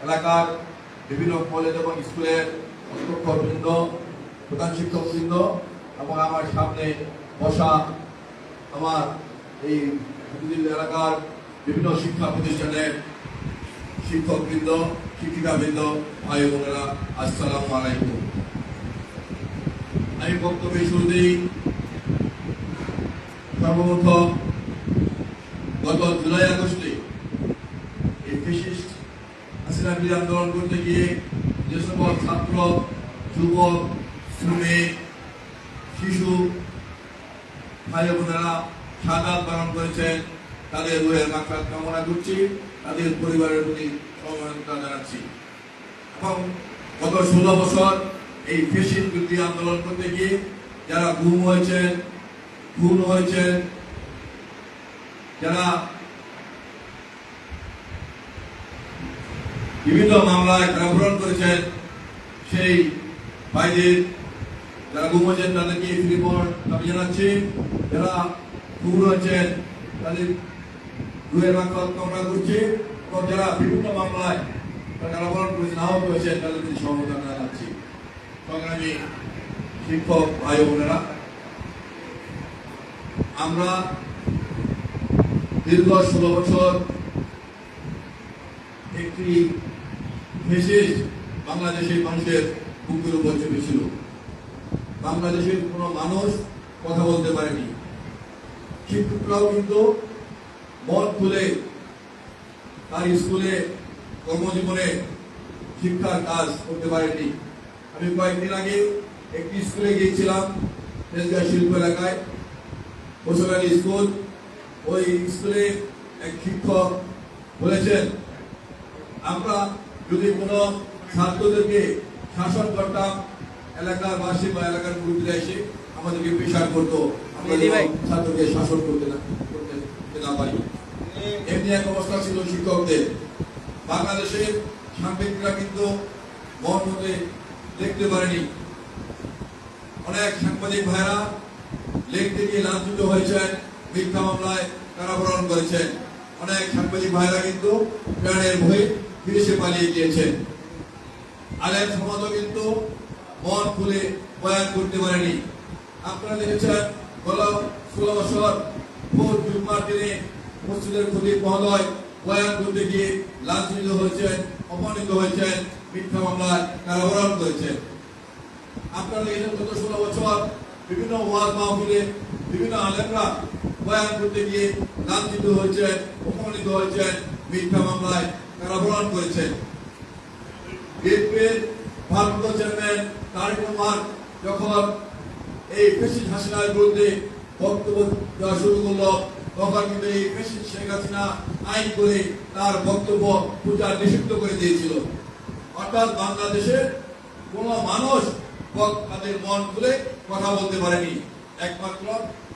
এলাকার বিভিন্ন কলেজ এবং স্কুলের শিক্ষকবৃন্দ, প্রধান শিক্ষকবৃন্দ এবং আমার সামনে বসা আমার এই এলাকার বিভিন্ন শিক্ষা প্রতিষ্ঠানের শিক্ষকবৃন্দ, শিক্ষিকাবৃন্দ, ভাই বোনেরা, আসসালামু আলাইকুম। আমি বক্তব্যের শুরুতেই সর্বপ্রথম গত জুলাই আগস্টে এই ফ্যাসিস্ট হাসিনা বিরোধী আন্দোলন করতে গিয়ে যে সকল ছাত্র, যুবক, শ্রমিক, শিশু ভাই বোনেরা শাহাদাত বরণ করেছেন, তাদের রুহের মাগফিরাত কামনা করছি, তাদের পরিবারের প্রতি সমবেদনা জানাচ্ছি। এবং গত 16 বছর এই ফ্যাসিস্ট বিরোধী আন্দোলন করতে গিয়ে যারা গুম হয়েছেন, খুন হয়েছেন, যারা বিভিন্ন মামলায় কারাবরণ করেছেন, সেই ভাইদের যারা গুম হয়েছেন তাদেরকে রিপোর্ট দাবি জানাচ্ছি। যারা খুন হয়েছেন তাদের রুহের মাগফিরাত কামনা করছি এবং যারা বিভিন্ন মামলায় কারাবরণ করেছেন, আহত হয়েছেন, তাদের প্রতি সমবেদনা জানাচ্ছি। সংগ্রামী শিক্ষক ভাই বোনেরা, আমরা দীর্ঘ 16 বছর একটি ফ্যাসিস্ট বাংলাদেশের মানুষের বুকের উপর চেপেছিল। বাংলাদেশের কোনো মানুষ কথা বলতে পারেনি। শিক্ষকরাও কিন্তু মন খুলে তার স্কুলে কর্মজীবনে শিক্ষার কাজ করতে পারেনি। আমি কয়েকদিন আগে একটি স্কুলে গিয়েছিলাম, তেজগাঁ শিল্প এলাকায়, বসুরালী স্কুল। ওই স্কুলে এক শিক্ষক বলেছেন, আমরা যদি কোনো ছাত্রদেরকে শাসন করতাম, এলাকার বাসী বা এলাকার মুরব্বীরা এসে আমাদেরকে প্রেশার করতো, আমরা ছাত্রকে শাসন করতে না পারি। এমনি এক অবস্থা ছিল শিক্ষকদের। বাংলাদেশের সাংবাদিকরা কিন্তু মন মতে দেখতে পারেনি। অনেক সাংবাদিক ভাইরা লিখতে গিয়ে লাঞ্ছিত হয়েছেন, মিথ্যা মামলায় কারাবরণ করেছেন। অনেক সাংবাদিক ভাইরা কিন্তু প্রাণের ভয়ে বিদেশে পালিয়ে গিয়েছেন। আলেম সমাজও কিন্তু মন খুলে বয়ান করতে পারেনি। আপনারা দেখেছেন গত 16 বছর ভোট জুম্মার দিনে মসজিদের খতিব মহোদয় বয়ান করতে গিয়ে লাঞ্ছিত হয়েছেন, অপমানিত হয়েছেন, মিথ্যা মামলায় কারাবরণ করেছেন। আপনারা দেখেছেন গত 16 বছর বিভিন্ন ওয়াজ মাহফিলে বিভিন্ন আলেমরা বয়ান করতে গিয়ে লাঞ্ছিত হয়েছেন, অপমানিত হয়েছেন, মিথ্যা মামলায় কারাবরণ করেছেন। বিএনপির ভারপ্রাপ্ত চেয়ারম্যান তারেক রহমান যখন এই ফ্যাসিস্ট হাসিনার বিরুদ্ধে বক্তব্য দেওয়া শুরু করলো, তখন কিন্তু এই ফ্যাসিস্ট শেখ হাসিনা আইন করে তার বক্তব্য প্রচার নিষিদ্ধ করে দিয়েছিল। অর্থাৎ বাংলাদেশের কোন মানুষ তাদের মন খুলে কথা বলতে পারেনি। একমাত্র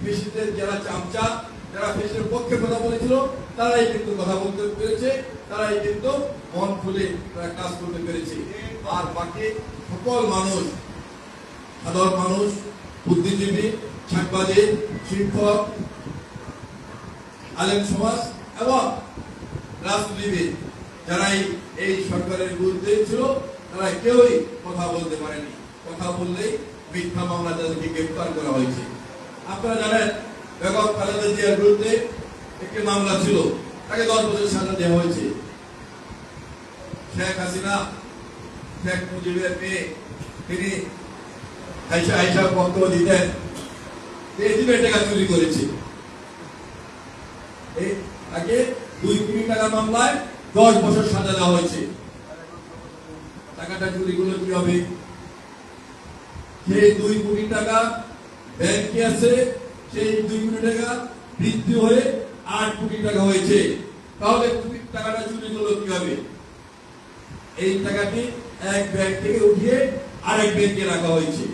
ফ্যাসিস্টের যারা চামচা, যারা ফ্যাসিস্টের পক্ষে কথা বলেছিল, তারাই কিন্তু কথা বলতে পেরেছে, তারাই কিন্তু মন খুলে তারা কাজ করতে পেরেছে। আর বাকি সকল মানুষ, সাধারণ মানুষ, বুদ্ধিজীবী, সাংবাদিক, শিক্ষক, আলেম সমাজ এবং রাজনীতিবিদ যারাই এই সরকারের বিরুদ্ধে ছিল, তারা কেউই কথা বলতে পারেনি। কথা বললেই মিথ্যা মামলা তাদেরকে গ্রেফতার করা হয়েছে। আপনারা জানেন বেগম খালেদা জিয়ার বিরুদ্ধে একটি মামলা ছিল, তাকে 10 বছর সাজা দেওয়া হয়েছে। শেখ হাসিনা, শেখ মুজিবের মেয়ে, তিনি আইসা বক্তব্য দিতেন এজিমের টাকা চুরি করেছে। তাকে 2 কোটি টাকা মামলায় 10 বছর সাজা দেওয়া হয়েছে। টাকাটা চুরি করলে কি হবে? সেই 2 কোটি টাকা ব্যাংকে আছে, সেই 2 কোটি টাকা বৃদ্ধি হয়ে 8 কোটি টাকা হয়েছে। তাহলে টাকাটা চুরি করলো কি হবে? এই টাকাটি এক ব্যাংক থেকে উঠিয়ে আরেক ব্যাংকে রাখা হয়েছে।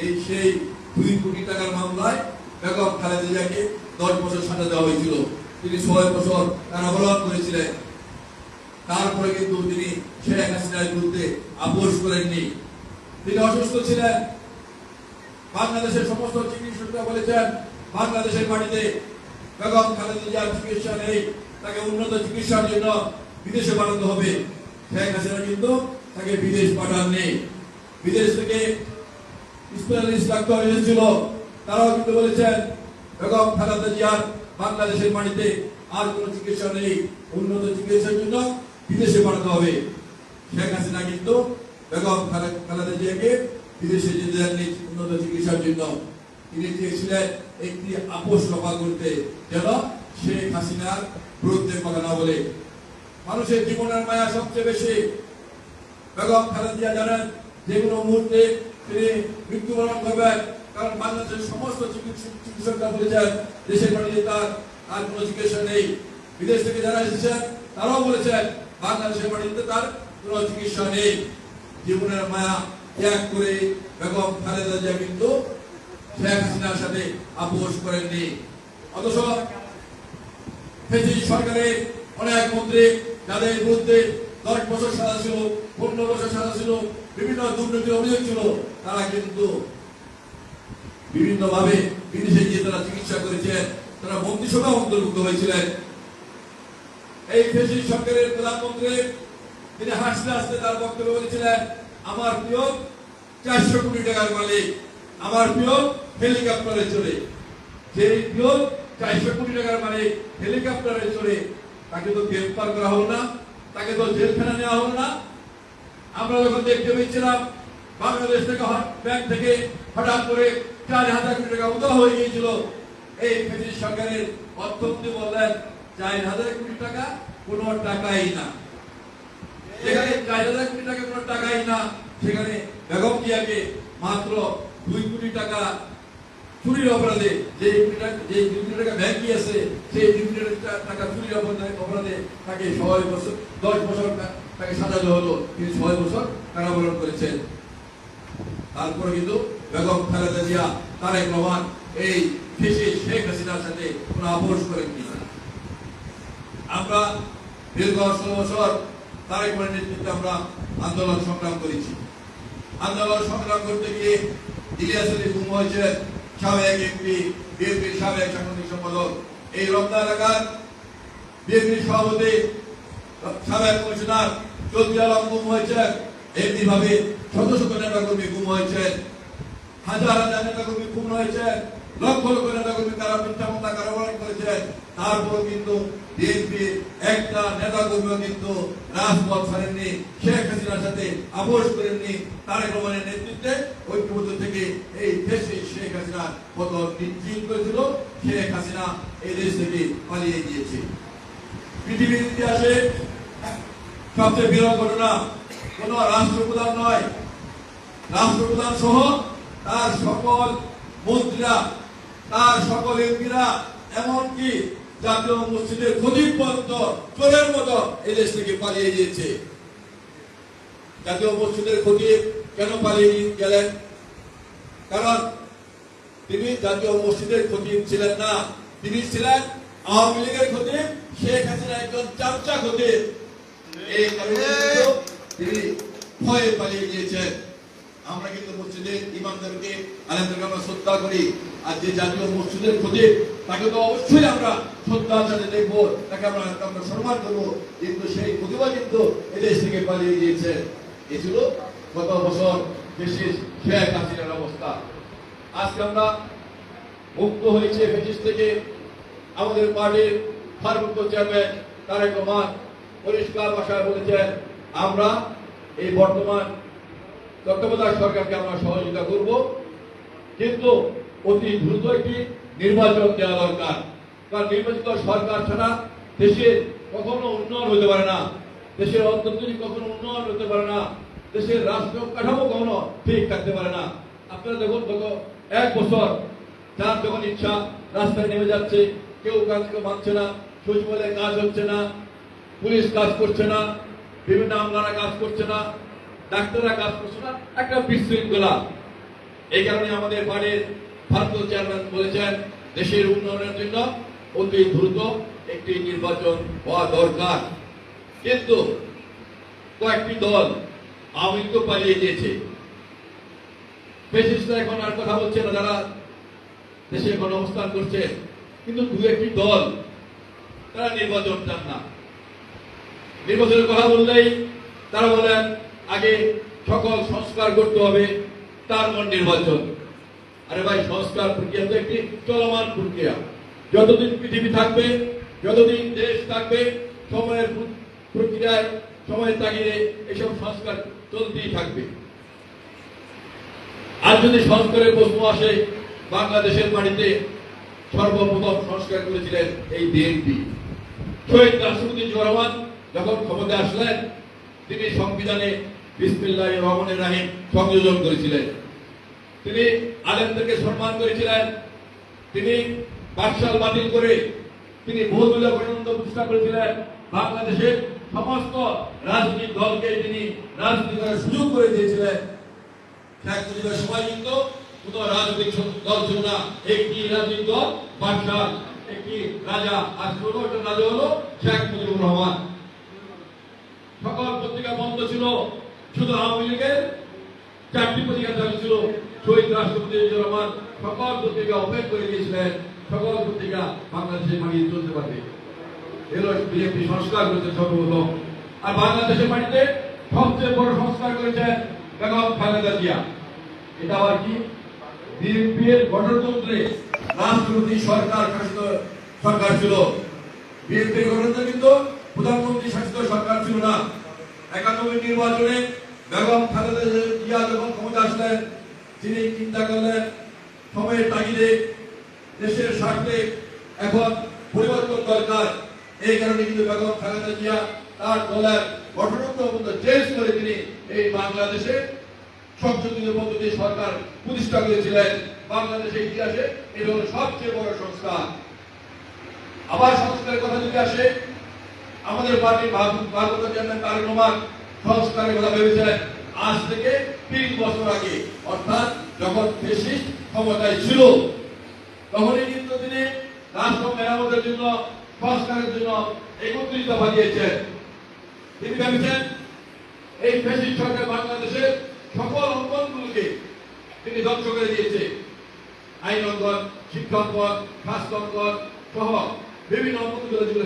এই সেই 2 কোটি টাকার মামলায় বেগম খালেদা জিয়াকে 10 বছর সাজা দেওয়া হয়েছিল। তিনি 6 বছর কারাবরণ করেছিলেন। তারপরে কিন্তু তিনি শেখ হাসিনার বিরুদ্ধে আপোষ করেননি। তিনি অসুস্থ ছিলেন। বাংলাদেশের সমস্ত চিকিৎসকরা বলেছেন বাংলাদেশের মাটিতে বেগম খালেদা জিয়ার চিকিৎসা নেই, তাকে উন্নত চিকিৎসার জন্য বিদেশে পাঠাতে হবে। শেখ হাসিনা কিন্তু তাকে বিদেশ পাঠাননি। বিদেশ থেকে স্পেশালিস্ট ডাক্তার এসেছিল, তারাও কিন্তু বলেছেন বেগম খালেদা জিয়ার বাংলাদেশের মাটিতে আর কোনো চিকিৎসা নেই, উন্নত চিকিৎসার জন্য বিদেশে পাঠাতে হবে। শেখ হাসিনা কিন্তু বেগম খালেদা জিয়াকে বিদেশে যেতে দেননি উন্নত চিকিৎসার জন্য। তিনি চেয়েছিলেন একটি আপোষ রফা করতে, যেন শেখ হাসিনার বিরুদ্ধে কথা না বলে। মানুষের জীবনের মায়া সবচেয়ে বেশি। বেগম খালেদা জিয়া জানেন যে কোনো মুহূর্তে তিনি মৃত্যুবরণ করবেন, কারণ বাংলাদেশের সমস্ত চিকিৎসকরা বলেছেন দেশের মাটিতে তার আর কোনো চিকিৎসা নেই। বিদেশ থেকে যারা এসেছেন তারাও বলেছেন বাংলাদেশের মাটিতে তার কোনো চিকিৎসা নেই। জীবনের মায়া ত্যাগ করে বেগম খালেদা জিয়া কিন্তু শেখ হাসিনার সাথে আপোষ করেননি। অথচ ফ্যাসিস্ট সরকারের অনেক মন্ত্রী যাদের বিরুদ্ধে 10 বছর সাজা ছিল, 15 বছর সাজা ছিল, বিভিন্ন দুর্নীতির অভিযোগ ছিল, তারা কিন্তু বিভিন্ন ভাবে বিদেশে গিয়ে তারা চিকিৎসা করেছেন, তারা মন্ত্রিসভা অন্তর্ভুক্ত হয়েছিলেন। এই ফ্যাসিস্ট সরকারের প্রধানমন্ত্রী তিনি হাসতে হাসতে তার বক্তব্য বলেছিলেন, আমার প্রিয় 400 কোটি টাকার মালিক, আমার প্রিয় হেলিকপ্টারে চড়ে। যে প্রিয় 400 কোটি টাকার মালিক হেলিকপ্টারে চড়ে, তাকে তো গ্রেফতার করা হলো না, তাকে তো জেলখানা নেওয়া হলো না। আমরা যখন দেখতে পেয়েছিলাম বাংলাদেশ থেকে ব্যাংক থেকে হঠাৎ করে 4000 কোটি টাকা উধাও হয়ে গিয়েছিল, এই ফ্যাসিস্ট সরকারের অর্থমন্ত্রী বললেন 4000 কোটি টাকা কোনো টাকাই না। যেখানে 4000 কোটি টাকা কোনো টাকাই না, সেখানে বেগম জিয়াকে মাত্র 2 কোটি টাকা চুরির অপরাধে, যে 2 কোটি টাকা ব্যাংক আছে, সেই 2 কোটি টাকা চুরির অপরাধে তাকে 6 বছর 10 বছর তাকে সাজা দেওয়া হলো, তিনি 6 বছর কারাবরণ করেছেন। তারপরে কিন্তু বেগম খালেদা জিয়া, তারেক রহমান এই ফ্যাসিস্ট শেখ হাসিনার সাথে কোনো আপোষ করেননি। আমরা দীর্ঘ 16 বছর তারেক রহমানের নেতৃত্বে আমরা আন্দোলন সংগ্রাম করেছি। আন্দোলন সংগ্রাম করতে গিয়ে ইলিয়াস আলী গুম হয়েছে, সাবেক এমপি, বিএনপির সাবেক সাংগঠনিক সম্পাদক। এই রমনা এলাকার বিএনপির সভাপতি সাবেক কমিশনার চৌধুরী আলম গুম হয়েছেন। এমনি ভাবে শত শত নেতাকর্মী গুম হয়েছেন, হাজার হাজার নেতাকর্মী গুম হয়েছেন, লক্ষ লক্ষ নেতাকর্মী তারা মিথ্যা মামলা কারাবরণ করেছেন। তারপর কিন্তু বিএনপির একটা নেতাকর্মীও কিন্তু রাজপথ ছাড়েননি, শেখ হাসিনার সাথে আপোষ করেননি। তারেক রহমানের নেতৃত্বে ঐক্যবদ্ধ থেকে এই দেশে শেখ হাসিনার পতন নিশ্চিত করেছিল। শেখ হাসিনা এই দেশ থেকে পালিয়ে গিয়েছে। পৃথিবীর ইতিহাসে সবচেয়ে বিরল ঘটনা, কোন রাষ্ট্রপ্রধান নয়, রাষ্ট্রপ্রধান সহ তার সকল মন্ত্রীরা, তার সকল এমপিরা, এমনকি জাতীয় মসজিদের খতিব পর্যন্ত চোরের মতো এই দেশ থেকে পালিয়ে গিয়েছে। জাতীয় মসজিদের খতিব কেন পালিয়ে গেলেন? কারণ তিনি জাতীয় মসজিদের খতিব ছিলেন না, তিনি ছিলেন আওয়ামী লীগের খতিব, শেখ হাসিনা একজন চামচা খতিব। এই কারণে তিনি ভয়ে পালিয়ে গিয়েছেন। আমরা কিন্তু মসজিদের ইমামদেরকে, আলেমদেরকে আমরা শ্রদ্ধা করি, আর যে জাতীয় মসজিদের খতিব তাকে তো অবশ্যই আমরা শ্রদ্ধার সাথে দেখবো, তাকে আমরা সম্মান করবো, কিন্তু সেই খতিবা কিন্তু এদেশ থেকে পালিয়ে গিয়েছে। এ ছিল গত বছর দেশের শেখ হাসিনার অবস্থা। আজকে আমরা মুক্ত হয়েছে ফ্যাসিস্ট থেকে। আমাদের পার্টির ভারপ্রাপ্ত চেয়ারম্যান তারেক রহমান পরিষ্কার ভাষায় বলেছেন, আমরা এই বর্তমান তত্ত্বাবধায়ক সরকারকে আমরা সহযোগিতা করব, কিন্তু অতি দ্রুত একটি নির্বাচন দেওয়া দরকার। কারণ নির্বাচিত সরকার ছাড়া দেশের কখনো উন্নয়ন হতে পারে না, দেশের অর্থনীতি কখনো উন্নয়ন হতে পারে না, দেশের রাষ্ট্র কাঠামো কখনো ঠিক থাকতে পারে না। আপনারা দেখুন, গত 1 বছর যার যখন ইচ্ছা রাস্তায় নেমে যাচ্ছে, কেউ কাজকে মানছে না, সচিবালয়ে কাজ হচ্ছে না, পুলিশ কাজ করছে না, বিভিন্ন আমলারা কাজ করছে না, ডাক্তাররা কাজ করছে না, একটা বিশৃঙ্খলা। এই কারণে আমাদের পার্টির ভারপ্রাপ্ত চেয়ারম্যান বলেছেন, দেশের উন্নয়নের জন্য অতি দ্রুত একটি নির্বাচন হওয়া দরকার। কিন্তু কয়েকটি দল, আওয়ামী লীগ পালিয়ে গিয়েছে, ফ্যাসিস্টরা এখন আর কথা বলছে না, যারা দেশে এখন অবস্থান করছে, কিন্তু 2-1টি দল তারা নির্বাচন চান না। নির্বাচনের কথা বললেই তারা বলেন আগে সকল সংস্কার করতে হবে, তারপর নির্বাচন। আরে ভাই, সংস্কার প্রক্রিয়া তো একটি চলমান প্রক্রিয়া। যতদিন পৃথিবী থাকবে, যতদিন দেশ থাকবে, সময়ের প্রক্রিয়ায়, সময়ের তাগিদে এসব সংস্কার চলতেই থাকবে। আর যদি সংস্কারের প্রশ্ন আসে, বাংলাদেশের মাটিতে সর্বপ্রথম সংস্কার করেছিলেন এই বিএনপি। শহীদ রাষ্ট্রপতি জিয়াউর রহমান যখন ক্ষমতায় আসলেন, তিনি সংবিধানে বিসমিল্লাহির রহমানির রহিম সংযোজন করেছিলেন। তিনি আলেমদেরকে সম্মান করেছিলেন। তিনি বাকশাল বাতিল করে তিনি বহুদলীয় গণতন্ত্র প্রতিষ্ঠা করেছিলেন। বাংলাদেশের সমস্ত রাজনৈতিক দলকে তিনি রাজনীতি করার সুযোগ করে দিয়েছিলেন। শেখ মুজিবের সময় কিন্তু কোন রাজনৈতিক দল ছিল না, একটি রাজনৈতিক দল বাকশাল, একটি রাজা, আর ছোট একটা রাজা হলো শেখ মুজিবুর রহমান। সকল পত্রিকা বন্ধ ছিল, শুধু আওয়ামী লীগের 4টি পত্রিকা চালু ছিল। শহীদ রাষ্ট্রপতি জিয়াউর রহমান সকল পত্রিকা ওপেন করে দিয়েছিলেন, সকল পত্রিকা বাংলাদেশের মাটিতে চলতে পারবে। এলো বিএনপি সংস্কার করেছে সর্বপ্রথম। আর বাংলাদেশের মাটিতে সবচেয়ে বড় সংস্কার করেছেন বেগম খালেদা জিয়া। এটা আবার কি? বিএনপির গণতন্ত্রে রাষ্ট্রপতি সরকার শাসিত সরকার ছিল। বিএনপির গণতন্ত্রে কিন্তু প্রধানমন্ত্রী শাসিত সরকার ছিল না। 91 নির্বাচনে বেগম খালেদা জিয়া যখন ক্ষমতা আসলেন, তিনি চিন্তা করলেন সময়ের তাগিদে দেশের স্বার্থে এখন পরিবর্তন দরকার। এই কারণে কিন্তু বেগম খালেদা জিয়া তার দলের গঠনতন্ত্র চেঞ্জ করে তিনি এই বাংলাদেশে সংসদীয় পদ্ধতি সরকার প্রতিষ্ঠা করেছিলেন। বাংলাদেশের ইতিহাসে এটা হলো সবচেয়ে বড় সংস্কার। আবার সংস্কারের কথা যদি আসে, আমাদের পার্টির ভারপ্রাপ্ত চেয়ারম্যান তারেক রহমান সংস্কারের কথা ভেবেছিলেন আজ থেকে 3 বছর আগে, অর্থাৎ যখন ফ্যাসিস্ট ক্ষমতায় ছিল তখনই কিন্তু তিনি রাষ্ট্র মেরামতের জন্য, সংস্কারের জন্য 31 দফা দিয়েছেন। তিনি ভেবেছেন এই ফ্যাসিস্ট সরকার বাংলাদেশের সকল অঙ্গনগুলোকে তিনি ধ্বংস করে দিয়েছে। আইন অঙ্গন, শিক্ষা অঙ্গন, স্বাস্থ্য অঙ্গন সহ বিভিন্ন অঙ্গনগুলো যেগুলো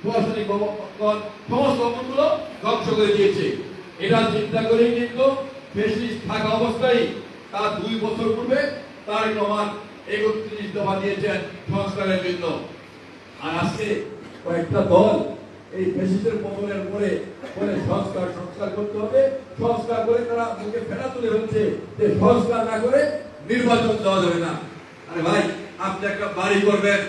প্রশাসনিক অঙ্গন, সমস্ত অঙ্গনগুলো ধ্বংস করে দিয়েছে। এটা চিন্তা করেই কিন্তু ফ্যাসিস্ট থাকা অবস্থায় তার 2 বছর পূর্বে তারেক রহমান 31 দফা দিয়েছেন সংস্কারের জন্য। আর আজকে কয়েকটা দল এই ফ্যাসিস্টের পতনের পরে সংস্কার করতে হবে, সংস্কার করে তারা মুখে ফেরা তুলে হচ্ছে যে সংস্কার না করে নির্বাচন দেওয়া যাবে না। আরে ভাই, আপনি একটা বাড়ি করবেন,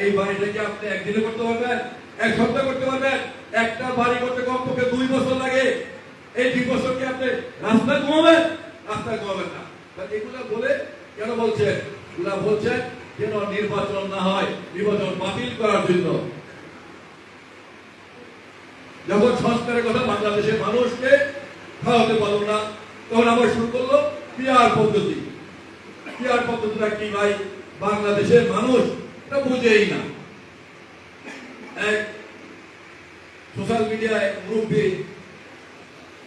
এই বাড়িটাকে আপনি একদিনে করতে পারবেন, এক সপ্তাহ করতে পারবেন? একটা বাড়ি করতে কমপক্ষে 2 বছর লাগে। এই 2 বছর কি আপনি রাস্তায় ঘুমাবেন? রাস্তায় ঘুমাবেন না। এগুলা বলে কেন বলছেন? এগুলা বলছেন যেন নির্বাচন না হয়, নির্বাচন বাতিল করার জন্য। যখন সংস্কারের কথা বাংলাদেশের মানুষকে খাওয়াতে পারল না, তখন আবার শুরু করলো পিআর পদ্ধতি। পিআর পদ্ধতিটা কি ভাই? বাংলাদেশের মানুষ এটা বুঝেই না। এক সোশ্যাল মিডিয়ায় মুরব্বী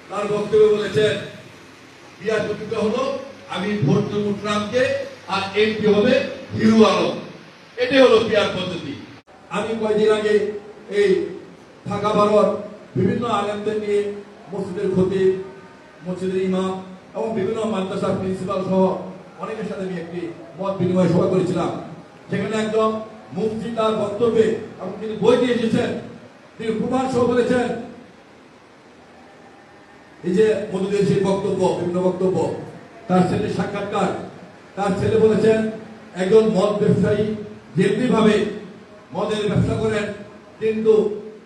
তার বক্তব্যে বলেছেন পিআর পদ্ধতিটা হলো আমি ভোট দেব ট্রাম্পকে আর এমপি হবে হিরো আলম। এটাই হলো পিআর পদ্ধতি। আমি কয়েকদিন আগে এই ঢাকা ভারত বিভিন্ন আলেমদের নিয়ে মসজিদের খতিব, মসজিদের ইমাম এবং বিভিন্ন মাদ্রাসার প্রিন্সিপাল সহ অনেকের সাথে আমি একটি মত বিনিময় সভা করেছিলাম। সেখানে একদম মুফতি তার বক্তব্যে এবং তিনি বই দিয়ে এসেছেন, তিনি প্রমাণ সহ বলেছেন, এই যে মধুদের সেই বক্তব্য, বিভিন্ন বক্তব্য, তার ছেলের সাক্ষাৎকার, তার ছেলে বলেছেন একজন মদ ব্যবসায়ী যেমনি ভাবে মদের ব্যবসা করেন, কিন্তু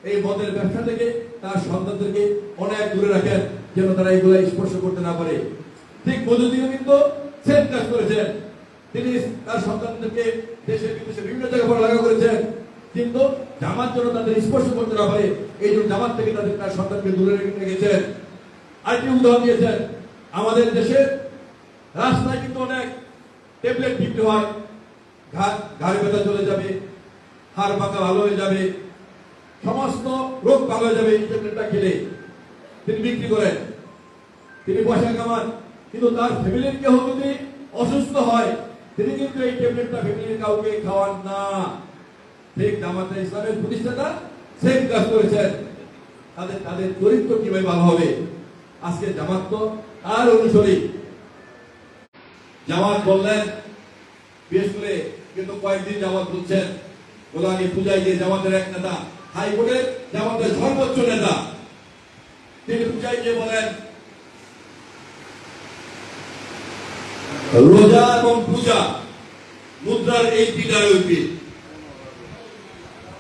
এই মদের ব্যবসা থেকে তার সন্তানদেরকে অনেক দূরে রাখেন যেন তারা এগুলা স্পর্শ করতে না পারে। ঠিক মধুদিও কিন্তু সেম কাজ করেছেন। তিনি তার সন্তানদেরকে দেশে বিদেশে বিভিন্ন জায়গায় পড়ালেখা করেছেন, কিন্তু জামাত যেন তাদের স্পর্শ করতে না পারে এই জন্য জামাত থেকে তার সন্তানকে দূরে রেখেছেন। আরেকটি উদাহরণ দিয়েছেন, আমাদের দেশের রাস্তায় কিন্তু অনেক ট্যাবলেট বিক্রি হয়, ঘাড় ব্যথা চলে যাবে, হাড় পাকা ভালো হয়ে যাবে, সমস্ত রোগ ভালো হয়ে যাবে এই ট্যাবলেটটা খেলে। তিনি বিক্রি করেন, তিনি পয়সা কামান, কিন্তু তার ফ্যামিলির কেউ যদি অসুস্থ হয় তিনি কিন্তু এই ট্যাবলেটটা ফ্যামিলির কাউকে খাওয়ান না। ঠিক জামাতে ইসলামের প্রতিষ্ঠাতা সেম কাজ করেছেন। তাদের তাদের চরিত্র কিভাবে ভালো হবে। আজকে জামাত তো আর অনুসরী। জামাত বললেন, বিশেষ করে কিন্তু কয়েকদিন জামাত বলছেন, গোলামি পূজায় গিয়ে জামাতের এক নেতা, হাইকোর্টের জামাতের সর্বোচ্চ নেতা, তিনি পূজায় গিয়ে বলেন রোজা এবং পূজা মুদ্রার এই পিটার উইপিট।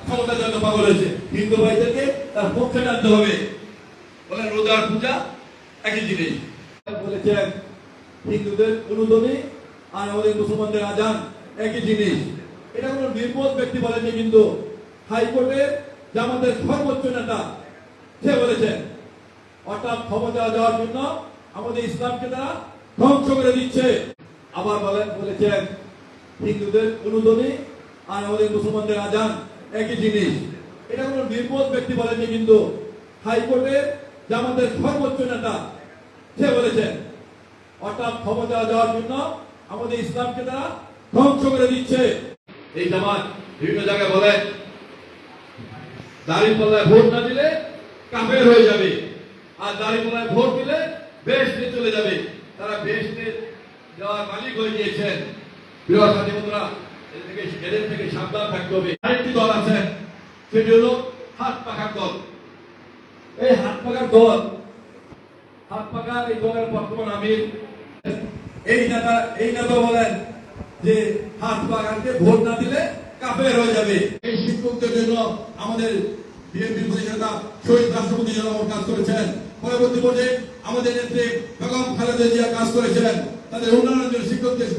ক্ষমতার জন্য পাগল হয়েছে। হিন্দু ভাইদেরকে তার পক্ষে টানতে হবে। বলেন রোজার পূজা একই জিনিস। বলেছেন হিন্দুদের অনুধ্বনি আর আমাদের মুসলমানদের আজান একই জিনিস। এটা কোনো নির্বোধ ব্যক্তি বলেনি, কিন্তু হাইকোর্টের জামাতের সর্বোচ্চ নেতা সে বলেছেন। অর্থাৎ ক্ষমতা দেওয়ার জন্য আমাদের ইসলামকে তারা ধ্বংস করে দিচ্ছে। আবার বলেছেন হিন্দুদের অনুধ্বনি আর আমাদের মুসলমানদের আজান একই জিনিস। এটা কোনো নির্বোধ ব্যক্তি বলেনি, কিন্তু হাইকোর্টের জামাতের সর্বোচ্চ নেতা সে বলেছেন। অর্থাৎ ক্ষমতা দেওয়ার জন্য আমাদের ইসলামকে তারা ধ্বংস করে দিচ্ছে। এই জামাত বিভিন্ন জায়গায় বলেন দাঁড়িপাল্লায় ভোট না দিলে কাফের হয়ে যাবে, আর দাঁড়িপাল্লায় ভোট দিলে বেহেশতে চলে যাবে। তারা বেহেশতে যাওয়ার মালিক হয়ে গিয়েছেন। প্রিয় সাথী বন্ধুরা, এদের থেকে সাবধান থাকতে হবে। আরেকটি দল আছে, সেটি হলো হাত পাখার দল। এই হাত পাখার দল, হাত পাখার এই দলের বর্তমান আমির এই নেতা বলেন যে হাত পাখাকে ভোট না দিলে কাফের হয়ে যাবে। এই শিক্ষকদের জন্য আমাদের বিএনপির নেতা শহীদ রাষ্ট্রপতি জিয়াউর কাজ করেছেন। পরবর্তী পর্যায়ে আমাদের নেত্রী বেগম খালেদা জিয়া কাজ করেছিলেন। তাদের উন্নয়নের জন্য শিক্ষকদের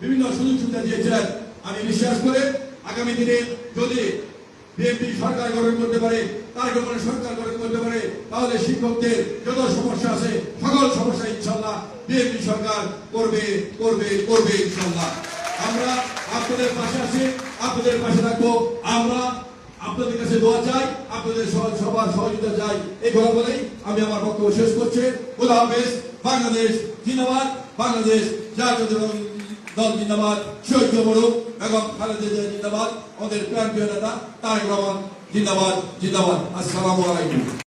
বিভিন্ন সুযোগ সুবিধা দিয়েছিলেন। আমি বিশ্বাস করে আগামী দিনে যদি বিএনপি সরকার গঠন করতে পারে, তার গঠনের সরকার গঠন করতে পারে, তাহলে শিক্ষকদের যত সমস্যা আছে সকল সমস্যা ইনশাল্লাহ বিএনপি সরকার করবে করবে করবে ইনশাল্লাহ। আমরা আপনাদের পাশে আছি, আপনাদের পাশে থাকবো। আমরা আপনাদের কাছে দোয়া চাই, আপনাদের সবার সহযোগিতা চাই। এই কথা বলেই আমি আমার বক্তব্য শেষ করছি। খোদা হাফেজ। বাংলাদেশ জিন্দাবাদ, বাংলাদেশ জাতীয় দল জিন্দাবাদ, শহীদ মরুক এবং খালেদা জিয়া জিন্দাবাদ, আমাদের প্রাণপ্রিয় নেতা তারেক রহমান জিন্দাবাদ জিন্দাবাদ। আসসালামু আলাইকুম।